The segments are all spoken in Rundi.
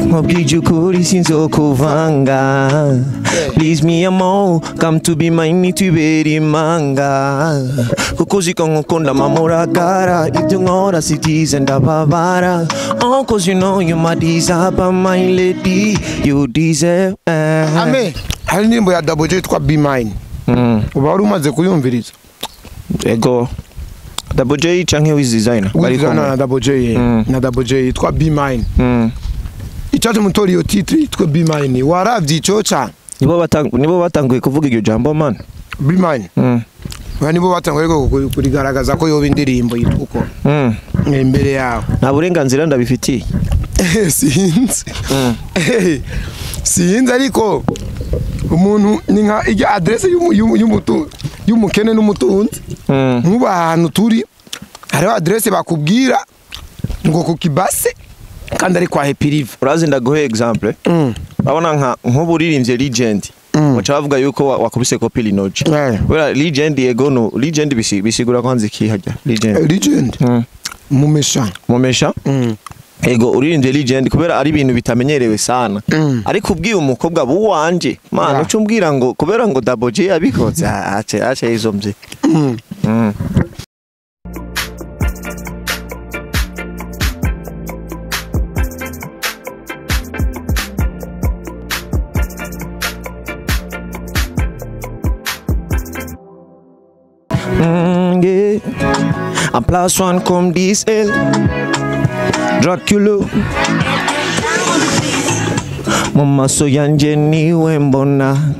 nkubwije ukuri sinzokuvanga. Please me amo, come to be mine nitubera imanga. Kuko uziko nkukunda mamuragara, ibyo nkora sitize ndababara. Oh, cause you know you my desire, my lady, you deserve. Ame, hari indirimbo ya Double J yitwa Be Mine. Uba wari umaze kuyumviriza? Ego. Double J canke Wiz Designer? Na Double J, na Double J yitwa Be Mine. Icyaje mutori yo titre yitwa Be Mine. Waravye ico cyane. Nibo batanguye kuvuga iryo jambo man. Be Mine. Nibo batanguye kurigaragaza ko yoba indirimbo yitwa uko. Imbere yawe. Nta burenganzira ndabifitiye. Sinzi. Sinzi ariko umuntu ni nka ijya adresse y'umukene n'umutunzi. Nkuba ahantu turi hariho adresse bakubwira ngo kukibase kandi ari kwa Happy River. Urazi ndaguhe example. Urabona nk'uburirimbye Legend. Wacha bavuga yuko wakubise kopi linoje. Wera Legend yego no Legend bisigura kwanza ikihajya Legend. Mumesha. Ego uririmbye Legend kubera ari ibintu bitamenyerewe sana. Ariko ubwiye umukobwa buwanje mana uco mbwira ngo kubera ngo Double J yabikoze ace izomvye. Yeah. A +1 come this L Dracula Mama so yanje niwe mbona.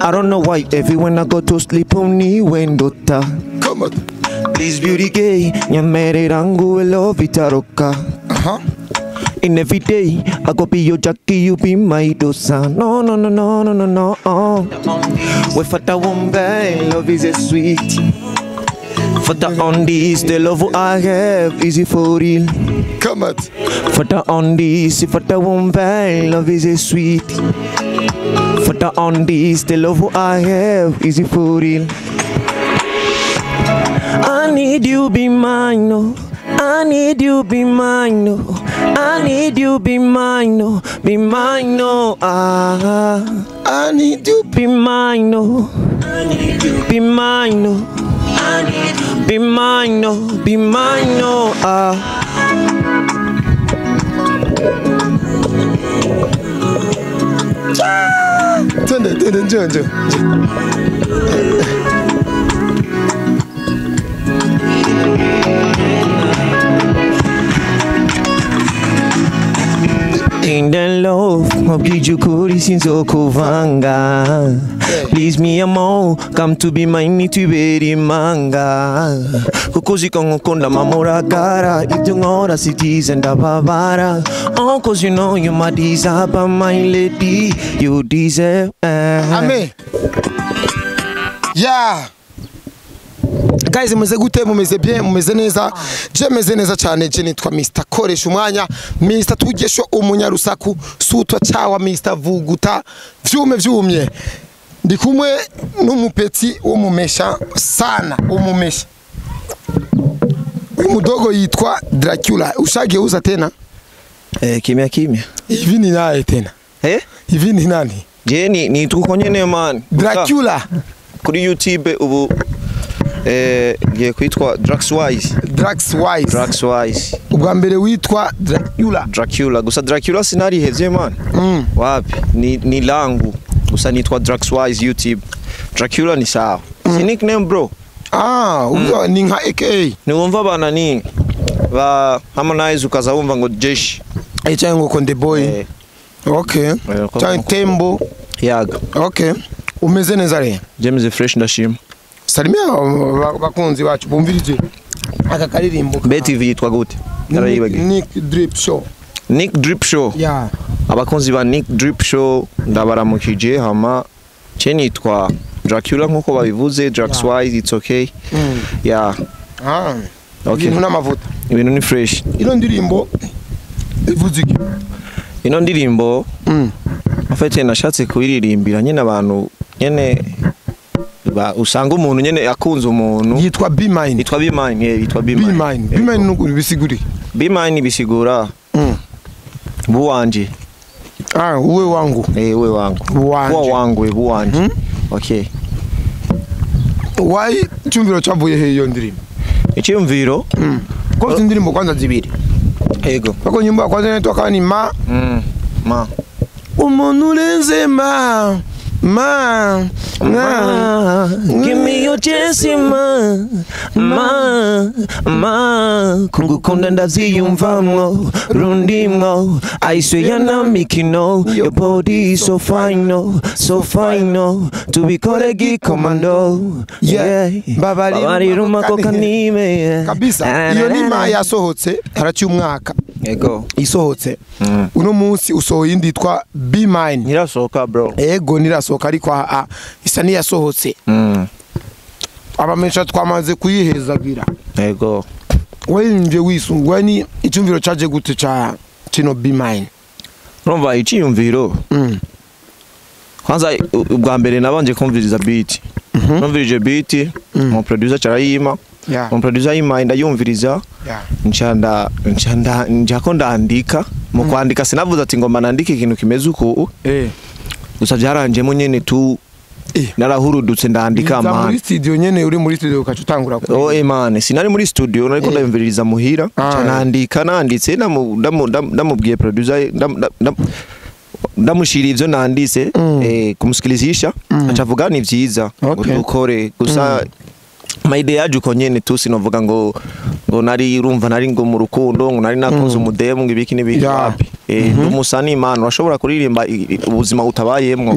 I don't know why everyone I go to sleep on niwe ndota. Come on. Please beauty gay nyamere rangu love itaroka. In every day I go be your Jackie, you be my dosa. No. We fata wombe, love is a sweet. Fata on this, the love I have, is it for real? Come on. Fata on this, fata wombe, love is a sweet. Fata on this, the love I have, is it for real? I need you be mine, no. I need you be mine, no. I need you be mine, no. Be mine, no. I need you be mine, no. I need you be mine, no. I need you be mine, no. Be mine, no. Turn. In the love, nkubwije ukuri sinzokuvanga. Please me amo, come to be mine nitubera imanga. Kuko uziko nkukunda mamuragara, ibyo nkora sitize ndababara. Oh, cause you know you my desire, my lady, you deserve. Amen. Yeah. Guys, mumeze gute? Mumeze bien? Mumeze neza? Je meze neza cyane. Je nitwa Mr. Koreshumwanya, Mr. Tugesho umunyarusaku, sutwa cyawa Mr. Vuguta, vyumye. Ndi kumwe n'umupeti umumesha sana, umumesha. Umudogo yitwa Dracula. Ushageuza tena? Kimya. Hivi ni naye tena? Hivi ni nani? Je ni tuko nyene man. Dracula. Kuri YouTube ubu giye kwitwa Draxwise. Ubwa mbere witwa Dracula. Gusa Dracula sinari hevye man. Wapi? Ni langu. Gusa nitwa Draxwise YouTube. Dracula ni sawa. Si nickname bro. Uwa ni nka AKA. Ni wumva bana ni ba Harmonize ukaza wumva ngo Jeshi. Cyangwa ngo The Boy. Okay. Cyangwa Tembo. Yaga. Okay. Umeze neza re? James fresh ndashima. Salimia bakunzi bacu bumvirije aka karirimbo. BTV yitwa gute? Nick Drip Show. Yeah. Abakunzi ba Nick Drip Show ndabaramukije hama nitwa Dracula nkuko babivuze. Draxwise, it's okay. Yeah. Okay. Ibintu n'amavuta. Ibintu ni fresh. Ino ndirimbo ivuze iki? Ino ndirimbo afite nashatse kuyiririmbira nyine abantu nyene usanga umuntu nyene akunze umuntu yitwa Be Mine. Yitwa Be Mine. Be Mine nuko bisiguri. Be Mine bisigura Buwanje. Uwe wangu. Uwe wangu. Buwa wangu buwanje. Okay. Why cyumviro cyavuye he iyo ndirimbo? Icyumviro? Ko indirimbo kwanza zibiri. Yego. Bako nyumba kwanza netoka ni ma. Ma. Umuntu urenze ma. Give me your chance, ma. Kugukunda ndaziyumvamwo, rundimwo. I swear you're not making no. Your body is so fine, no, so fine, no. To be called a commando, yeah. Babari rumako kanime. Kabisa. Iyo ni ma yasohotse haraci umwaka. Yego. Isohotse. Uno munsi usohoye indi yitwa Be Mine. Nirasohoka bro. Ego nirasohoka ariko isa ni yasohotse. Abamesha twamaze kuyihezagira. Ego. Wenje wisungwa ni icyumviro cyaje gute cha kino Be Mine. Urumva icyumviro. Kwanza ubwa mbere nabanje kumviriza beat. Numvirije beat, mon producer carayima. Mon producer yima ndayumviriza. Njako ndandika. Mu kwandika sinavuze ati ngoma nandike ikintu kimeze uko. Gusa byaranjemo nyene tu narahurudutse ndandika man. Muri studio nyene uri muri studio ukacutangura ko. Man, sinari muri studio nariko ndayumviriza muhira. Nandika nanditse ndamubwiye producer ndamushira ivyo nanditse kumusikilizisha acavuga ni vyiza ukore gusa my idea yaje uko nyene tu sinovuga ngo nari urumva nari ngo mu rukundo ngo nari nakoze umudemo ngo ibiki n'ibiki wapi umusani imana urashobora kuririmba ubuzima utabayemwo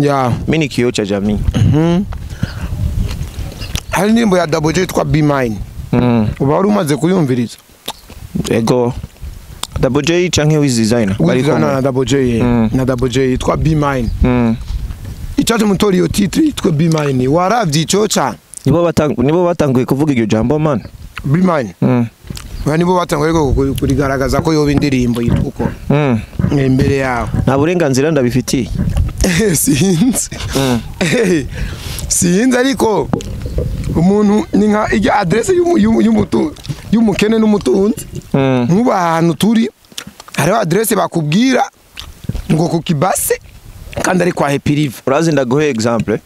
mini kiyo cha jamii hari nimbo ya Double J twa Be Mine uba wari umaze kuyumviriza ego Double J canke wiz designer bari na Double J na Double J twa Be Mine icyaje mutori yo titre twa Be Mine waravye ico cha nibo batanguye kuvuga iryo jambo man Be Mine nibo batanguye kurigaragaza ko yoba indirimbo yituko imbere yawe nta burenganzira ndabifitiye sinzi ariko umuntu ni nka ijya adresse y'umukene n'umutunzi nkuba ahantu turi hariho adresse bakubwira ngo ku kibase kandi ari kwa Happy River urazi ndaguhe example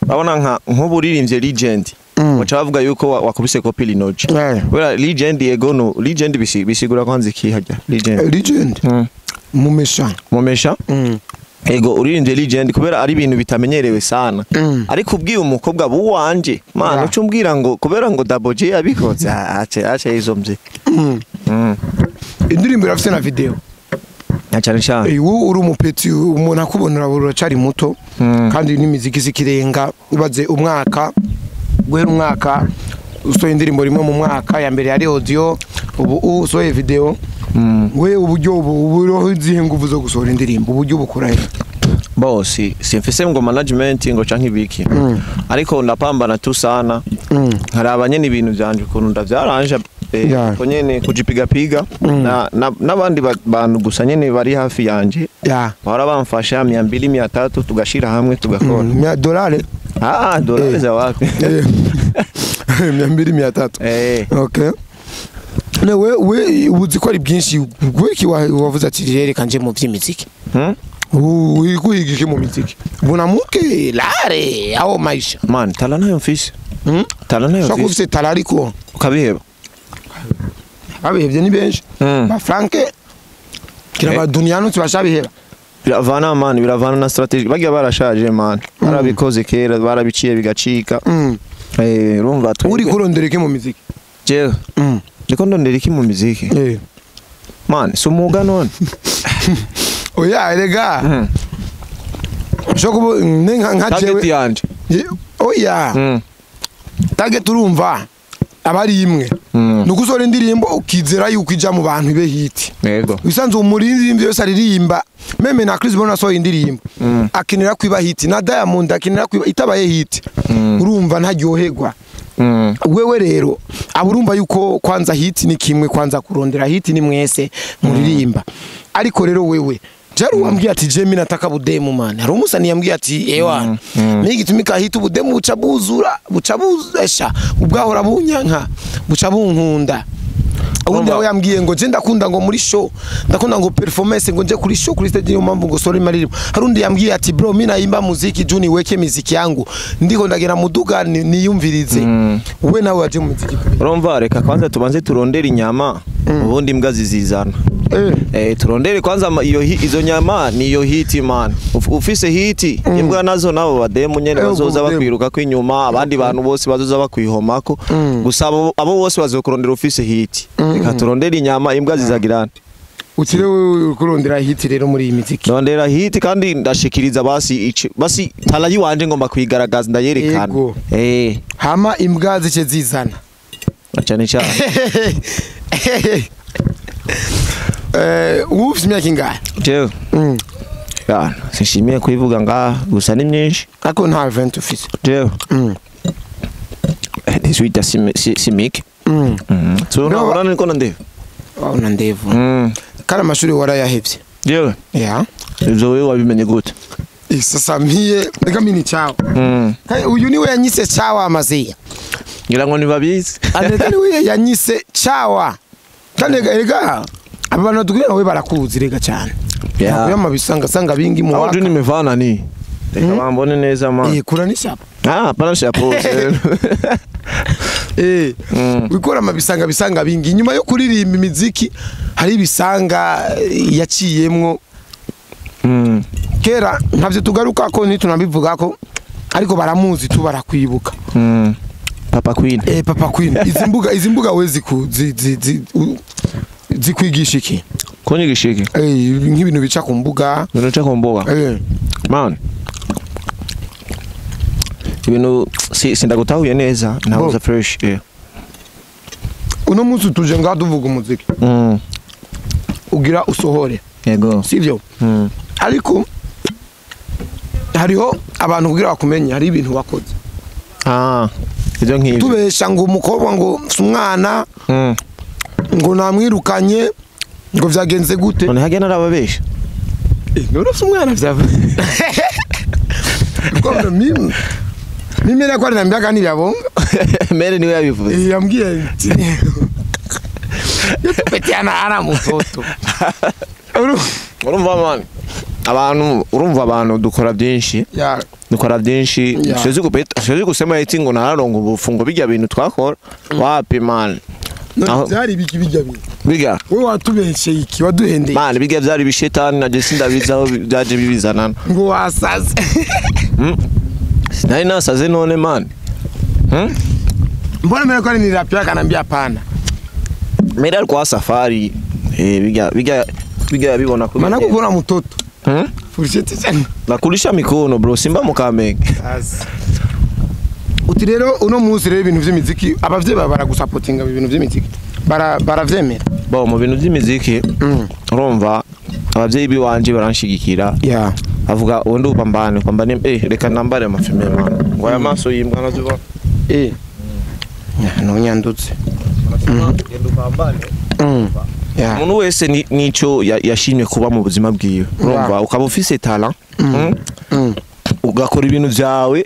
babona nk'ubu uririmbye Legend wacha bavuga yuko wakubise copy linoje wera Legend yego no Legend bisigura kwanza ikihajya Legend mumesha ego uririmbye Legend kubera ari ibintu bitamenyerewe sana ariko ubwiye umukobwa buwanje man ucumbwira ngo kubera ngo Double J yabikoze ace izo mze indirimbo irafite na video cyane cyane uri umupeti umuntu akubonera uracari muto kandi n'imiziki zikirenga ubaze umwaka guhera umwaka usoye indirimbo rimwe mu mwaka ya mbere yari audio ubu usoye video we uburyo ubu zihe nguvu zo gusohora indirimbo uburyo bukora he bosi simfise ngo management ngo canke ibiki ariko ndapambana tu sana hari abanyene ibintu byanje ukuntu ndavyaranje ko nyene kujipiga n'abandi bantu gusa nyene bari hafi yanje bahora bamfasha 200 300 tugashira hamwe tugakora $100 dolari za wapi 200 300 okay we uzi ko ari byinshi gweki wavuze ati rere kanje mu by'imiziki wigike mu miziki bunamuke lare aho maisha man tala nayo mfise shakufise tala ariko ukabiheba abihebye ni benshi ba Franke kiraba duniyano tubashabiheba biravana man biravana na strategy bagiye barashaje man barabikoze kera barabiciye bigacika urumva uri kurondereke mu miziki je ndiko ndondereke mu miziki man sumuga none oya erega shoko nka jewe oya target urumva abari imwe nugusora indirimbo ukizera yuko ija mu bantu ibe hit yego bisanzwe umuririmbyi yose aririmba meme na Chris Bona so indirimbo akinira kwiba hit na Diamond akinira kwiba itabaye hit urumva ntaryoherwa wewe rero aburumva yuko kwanza hit ni kimwe kwanza kurondera hit ni mwese muririmba ariko rero wewe Jaru wambwiye ati Jemi nataka budemu man. Hari umusani yambwiye ati ewa migi tumika hita budemu bucabuzura bucabuzesha ubwahora bunyanka bucabunkunda ubundi aho yambwiye ngo je ndakunda ngo muri show ndakunda ngo performance ngo nje kuri show kuri stage niyo mpamvu ngo sori maririmbo harundi yambwiye ati bro mimi naimba muziki juni weke muziki yangu ndiko ndagera muduga niyumvirize we nawe waje mu muziki urumva reka kwanza tubanze turondera inyama ubundi imbwa zizizana turondere kwanza izo nyama niyo hiti man ufise hiti imbwa nazo nabo bademu nyene bazoza bakwiruka kwinyuma abandi bantu bose bazoza bakwihomako gusa abo bose bazokurondera ufise hiti reka turondere inyama imbwa zizagirana utirewe kurondera hiti rero muri iyi miziki ndondera hiti kandi ndashikiriza basi talayi wanje ngomba kwigaragaza ndayerekana hama imbwa zice zizana cyane cyane ufite imyaka ingahe jewe sinshimiye kubivuga ngaha gusa ni myinshi ariko nta event ufite jewe 18 simike so urabona niko ndevu na ndevu kandi amashuri warayahevye jewe ivyo wewe wabimenye gute sasa mpiye reka mini cyawe uyu niwe yanyise cyawa amaziya ngira ngo nibabizi kandi we yanyise cyawa kandi rega abantu dukwiye we barakuzi rega cyane ya mabisanga sanga bingi mu waka nimevana ni reka bambone neza man kura ni shapa pana shapo wikora mabisanga bingi nyuma yo kuririmba imiziki hari ibisanga yaciyemwo kera ntavyo tugaruka ko ni tunabivuga ko ariko baramuzi tu barakwibuka Papa Queen Papa Queen izi mbuga wezi zikwigisha iki kunyigisha iki nk'ibintu bica ku mbuga man ibintu sindagutahuye neza ntabuza fresh uno munsi tuje ngaho tuvuga umuziki ugira usohore yego sivyo ariko hariho abantu kugira bakumenye hari ibintu wakoze ibyo nk'ibyo tubesha ngo umukobwa ngo umwana ngo namwirukanye ngo vyagenze gute none hagena arababesha none umwana vyava ko mimi na kwa nambia ni byabonga mere niwe yabivuze yambwiye yatupetiana ana mutoto urumva man abantu dukora byinshi dukora byinshi sizi gusema iti ngo nararonga ubufungo bijya bintu twakora wapi man byari biki bijya bintu biga we watubeshe iki waduhendeye man biga byari bishetani naje sindabizaho byaje bibizanana ngo wasaze sinari nasaze none man mbona mimi kwa ni rap yake anambia pana mimi alikuwa safari biga bibona kwa maana kuona mtoto furisheti cyane nakulisha mikono bro simba mukamenge uti rero uno munsi rero ibintu by'imiziki abavye baragusapotinga ibintu by'imiziki baravyemera bo mu bintu by'imiziki urumva abavyeyi biwanje baranshigikira avuga undi upambane reka nambare amafilme man ngo aya maso yimbwa nazuba no nyandutse umuntu wese nico yashimye kuba mu buzima bwiwe urumva ukaba ufise talent ugakora ibintu byawe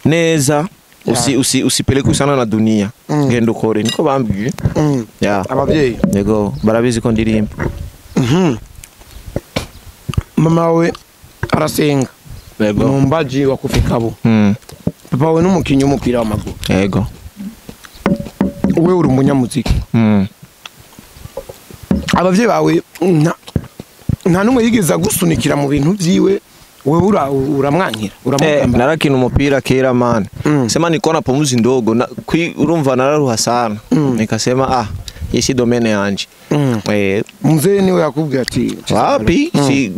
neza usipeleke usana na dunia ngendo ukore niko bambwiye abavyeyi yego barabizi ko ndirimba mama we arasenga numbaji wakufikabo papa we n'umukinyi w'umupira w'amaguru yego we uri umunyamuziki abavyeyi bawe nta numwe yigeza gusunikira mu bintu byiwe wewe uramwankira uramugamba narakina umupira kera man sema niko na pumuzi ndogo urumva nararuha sana nikasema yesi domene yanje mzee niwe yakubwiye ati wapi si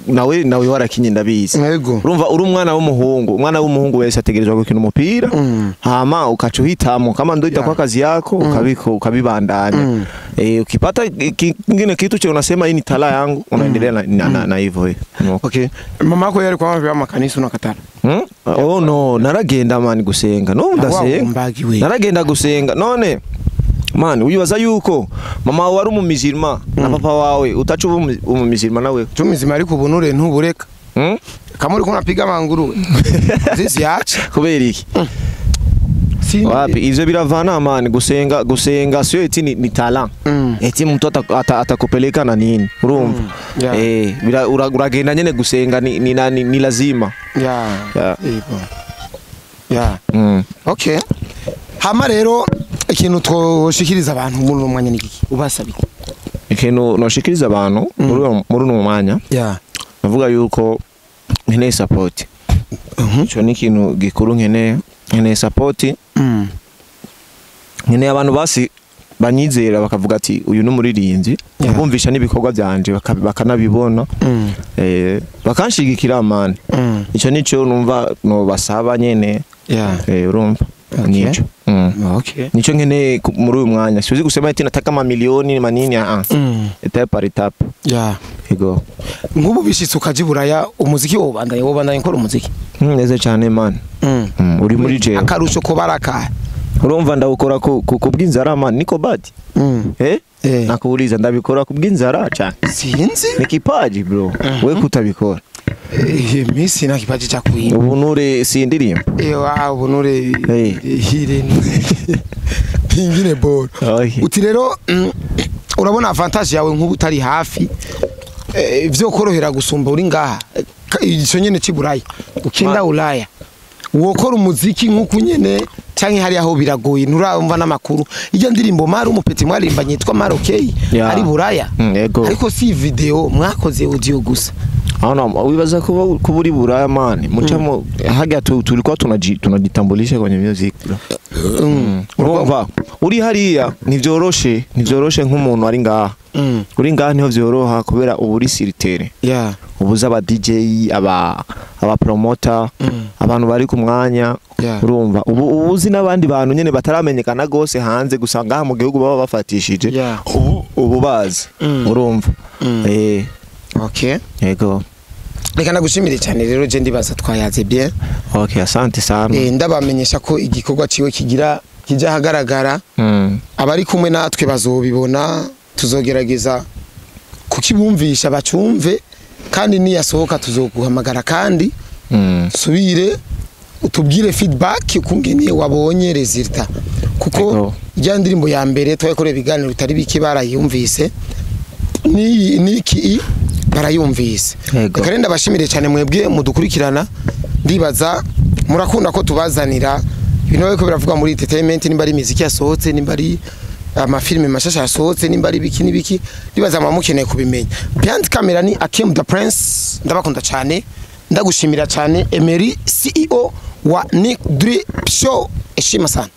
nawe warakinye ndabizi urumva uri umwana w'umuhungu wese ategerezwa gukina umupira hama ukachuhitamo kama ndo itakuwa kazi yako ukabibandanya ukipata kingine kitu cha unasema hii ni tala yangu unaendelea na hivyo okay mama yako yari kwa makanisa unakatara no naragenda man gusenga no ndasenga naragenda gusenga none man uyibaza yuko mama wawe ari umumizirima na papa wawe utacu umumizirima nawe tumizima ariko ubunure ntubureka kamuri ko napiga manguru zizi yacha kubera iki wapi ivyo biravana man gusenga sio eti ni talent eti mtu atakupeleka na nini urumva uragenda nyene gusenga ni lazima okay hama rero ikintu twoshikiriza abantu muri umwanya niki ubasabiki ikintu noshikiriza abantu muri umwanya navuga yuko nkeneye support cyo ni ikintu gikuru nkeneye support nkeneye abantu basi banyizera bakavuga ati uyu n'umuririnzi bumvisha n'ibikorwa byanje bakanabibona bakanshigikira man icyo nico numva no basaba nyene urumva nico nico nkeneye muri uyu mwanya siuzi gusema ati nataka mamiliyoni manini etape par etape ego nk'ubu bishitse ukaje buraya umuziki wobandanye nkora umuziki neza cyane man uri muri je akarusho ko baraka urumva ndawukora kubw'inzara man niko bad nakuburiza ndabikora kubw'inzara cyane sinzi ni kipaji bro we kutabikora misi na kipaji cha kuimba ubunure si indirimbo ubunure hire pingine ball uti rero urabona avantage yawe nk'ubu utari hafi ivyo korohera gusumba uri ngaha ico nyene ciburayi ukinda Ulaya wokora umuziki nk'uko nyene canke hari aho biragoye nturumva n'amakuru ijya ndirimbo mari umupeti mwaririmba nyitwa Marokei ari Buraya ariko si video mwakoze audio gusa wibaza kuba uri Buraya man mucamo haga tulikuwa tunajitambulisha kwenye music urumva uri hariya nivyoroshe nk'umuntu ari ngaha uri ngaha niho vyoroha kubera uburi siritere ubuza aba DJ aba promoter abantu bari ku mwanya urumva ubuzi n'abandi bantu nyene bataramenyekana gose hanze gusanga mu gihugu baba bafatishije ubu bazi urumva okay yego reka nagushimire cyane rero je ndibaza twayaze bien okay asante sana ndabamenyesha ko igikorwa ciwe kijya hagaragara abari kumwe natwe bazobibona tuzogerageza kukibumvisha bacumve kandi niyasohoka tuzoguhamagara kandi subire utubwire feedback kungene wabonye resulta kuko ijya ndirimbo ya mbere twakoreye ibiganiro bitari biki barayumvise niki barayumvise reka renda bashimire cyane mwebwe mudukurikirana ndibaza murakunda ko tubazanira ibintu biko biravuga muri entertainment nimba ari muziki yasohotse nimba ari amafilme mashasha yasohotse nimba ari biki nibiki ndibaza mukeneye kubimenya behind camera ni Akim the Prince ndabakunda cyane ndagushimira cyane Emery CEO wa Nick Drip Show eshima sana